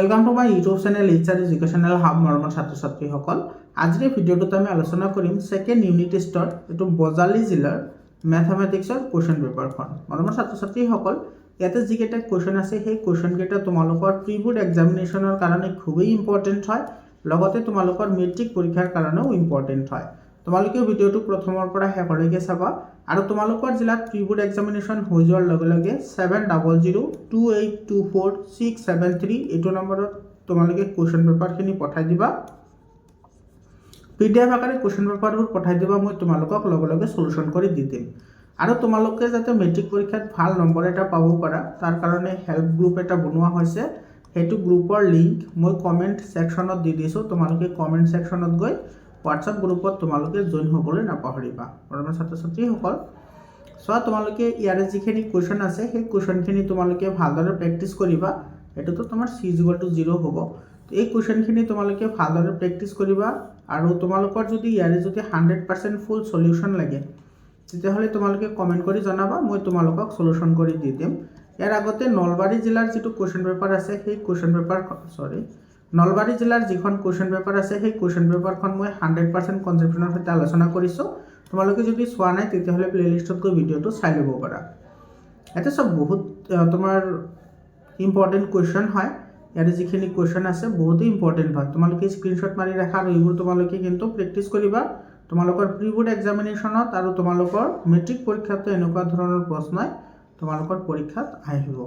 Welcome to my YouTube channel HR educational hub মৰমৰ ছাত্ৰ ছাত্ৰীসকল। আজিৰ এই ভিডিঅ'টোত আমি আলোচনা কৰিম ছেকেণ্ড ইউনিট টেষ্টৰ এইটো বজালী জিলাৰ মেথমেটিক্সৰ কুৱেশ্যন পেপাৰখন। মৰমৰ ছাত্ৰ ছাত্ৰীসকল, ইয়াতে যিকেইটা কুৱেশ্যন আছে সেই কুৱেশ্যনকেইটা তোমালোকৰ প্ৰি বোৰ্ড এক্সামিনেশ্যনৰ কাৰণে খুবেই ইম্পৰ্টেণ্ট হয়, লগতে তোমালোকৰ মেট্ৰিক পৰীক্ষাৰ কাৰণেও ইম্পৰ্টেণ্ট হয়। তোমালোকে ভিডিঅ'টো প্ৰথমৰ পৰা শেষলৈকে চাবা আৰু তোমালোকৰ জিলাত প্ৰি বোৰ্ড এক্সামিনেশ্যন হৈ যোৱাৰ লগে লগে 7002824673 এইটো নম্বৰত তোমালোকে কুৱেশ্যন পেপাৰখিনি পঠাই দিবা। PDF আকাৰে কুৱেশ্যন পেপাৰবোৰ পঠাই দিবা, মই তোমালোকক লগে লগে সলিউশ্যন কৰি দি দিম। আৰু তোমালোকে যাতে মেট্ৰিক পৰীক্ষাত ভাল নম্বৰ এটা পাব পাৰা তাৰ কাৰণে হেল্প গ্ৰুপ এটা বনোৱা হৈছে। সেইটো গ্ৰুপৰ লিংক মই কমেণ্ট ছেকশ্যনত দি দিছোঁ, তোমালোকে কমেণ্ট ছেকশ্যনত গৈ হোৱাটছআপ গ্ৰুপত তোমালোকে জইন হ'বলৈ নাপাহৰিবা। মৰমৰ ছাত্ৰ ছাত্ৰীসকল, চোৱা তোমালোকে ইয়াৰে যিখিনি কুৱেশ্যন আছে সেই কুৱেশ্যনখিনি তোমালোকে ভালদৰে প্ৰেক্টিছ কৰিবা। এইটোতো তোমাৰ C=0 হ'ব। এই কুৱেশ্যনখিনি তোমালোকে ভালদৰে প্ৰেক্টিছ কৰিবা আৰু তোমালোকৰ যদি ইয়াৰে যদি 100% ফুল সলিউশ্যন লাগে তেতিয়াহ'লে তোমালোকে কমেণ্ট কৰি জনাবা, মই তোমালোকক সলিউশ্যন কৰি দি দিম। ইয়াৰ আগতে নলবাৰী জিলাৰ যিটো কুৱেশ্যন পেপাৰ আছে সেই কুৱেশ্যন পেপাৰ নলবাৰী জিলাৰ যিখন কুৱেশ্যন পেপাৰ আছে সেই কুৱেশ্যন পেপাৰখন মই 100% কনচেপ্টৰ সৈতে আলোচনা কৰিছোঁ। তোমালোকে যদি চোৱা নাই তেতিয়াহ'লে প্লেলিষ্টত গৈ ভিডিঅ'টো চাই ল'ব পাৰা। ইয়াতে চব বহুত তোমাৰ ইম্পৰ্টেণ্ট কুৱেশ্যন হয়। ইয়াতে যিখিনি কুৱেশ্যন আছে বহুতেই ইম্পৰ্টেণ্ট হয়। তোমালোকে স্ক্ৰীনশ্বট মাৰি ৰাখা আৰু এইবোৰ তোমালোকে কিন্তু প্ৰেক্টিছ কৰিবা তোমালোকৰ প্ৰি বোৰ্ড এক্সামিনেশ্যনত, আৰু তোমালোকৰ মেট্ৰিক পৰীক্ষাতো এনেকুৱা ধৰণৰ প্ৰশ্নই তোমালোকৰ পৰীক্ষাত আহিব।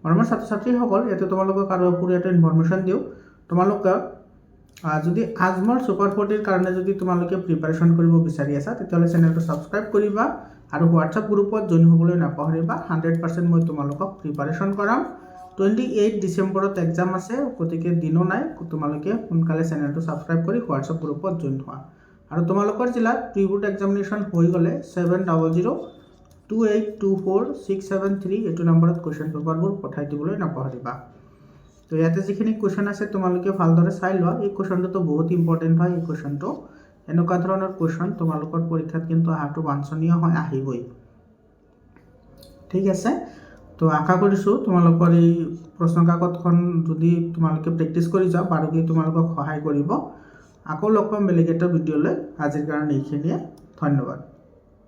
মৰমৰ ছাত্ৰ ছাত্ৰীসকল, ইয়াতে তোমালোকক আৰু পুৰা এটা ইনফৰমেশ্যন দিওঁ। তোমালোকে যদি আজমৰ ছুপাৰ 40ৰ কাৰণে যদি তোমালোকে প্ৰিপাৰেশ্যন কৰিব বিচাৰি আছা তেতিয়াহ'লে চেনেলটো ছাবস্ক্ৰাইব কৰিবা আৰু হোৱাটছআপ গ্ৰুপত জইন হ'বলৈ নাপাহৰিবা। 100% মই তোমালোকক প্ৰিপাৰেশ্যন কৰাম। 28 ডিচেম্বৰত এক্সাম আছে, গতিকে দিনো নাই, তোমালোকে সোনকালে চেনেলটো ছাবস্ক্ৰাইব কৰি হোৱাটছআপ গ্ৰুপত জইন হোৱা। আৰু তোমালোকৰ জিলাত প্ৰি বোৰ্ড এক্সামিনেশ্যন হৈ গ'লে 7002824673 এইটো নম্বৰত কুৱেশ্যন পেপাৰবোৰ পঠাই দিবলৈ নাপাহৰিবা। তো ইয়াতে যিখিনি কুৱেশ্যন আছে তোমালোকে ভালদৰে চাই লোৱা। এই কুৱেশ্যনটোতো বহুত ইম্পৰ্টেণ্ট হয়। এই কুৱেশ্যনটো এনেকুৱা ধৰণৰ কুৱেশ্যন তোমালোকৰ পৰীক্ষাত কিন্তু অহাটো বাঞ্ছনীয় হয়, আহিবই। ঠিক আছে, তো আশা কৰিছোঁ তোমালোকৰ এই প্ৰশ্ন কাকতখন যদি তোমালোকে প্ৰেক্টিছ কৰি যোৱা বাৰুকৈয়ে তোমালোকক সহায় কৰিব। আকৌ লগ পাম বেলেগ এটা ভিডিঅ'লৈ। আজিৰ কাৰণে এইখিনিয়ে, ধন্যবাদ।